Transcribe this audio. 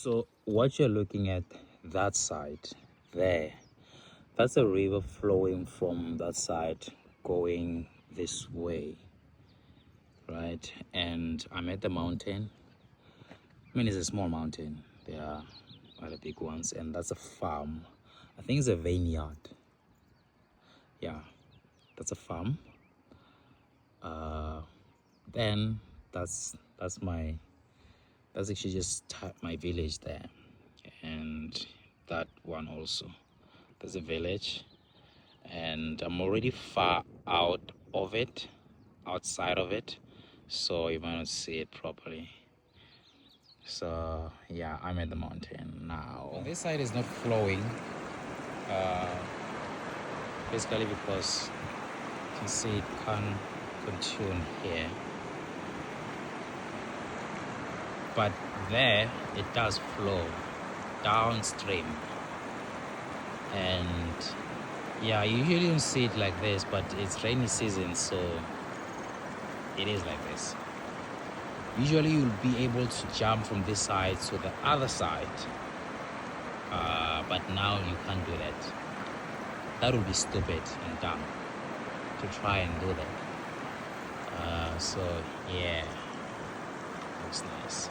So what you're looking at, that side there, that's a river flowing from that side going this way, right? And I'm at the mountain. I mean, it's a small mountain, there are other big ones, and that's a farm. I think it's a vineyard. Yeah, that's a farm. Then that's actually just my village there, and that one also, there's a village, and I'm already far out of it, outside of it, so you might not see it properly. So yeah, I'm at the mountain now. This side is not flowing, basically because you can see it can't continue here, but there it does flow downstream. And yeah, you usually don't see it like this, but it's rainy season, so it is like this. Usually you'll be able to jump from this side to the other side, but now you can't do that. That would be stupid and dumb to try and do that. So yeah, looks nice.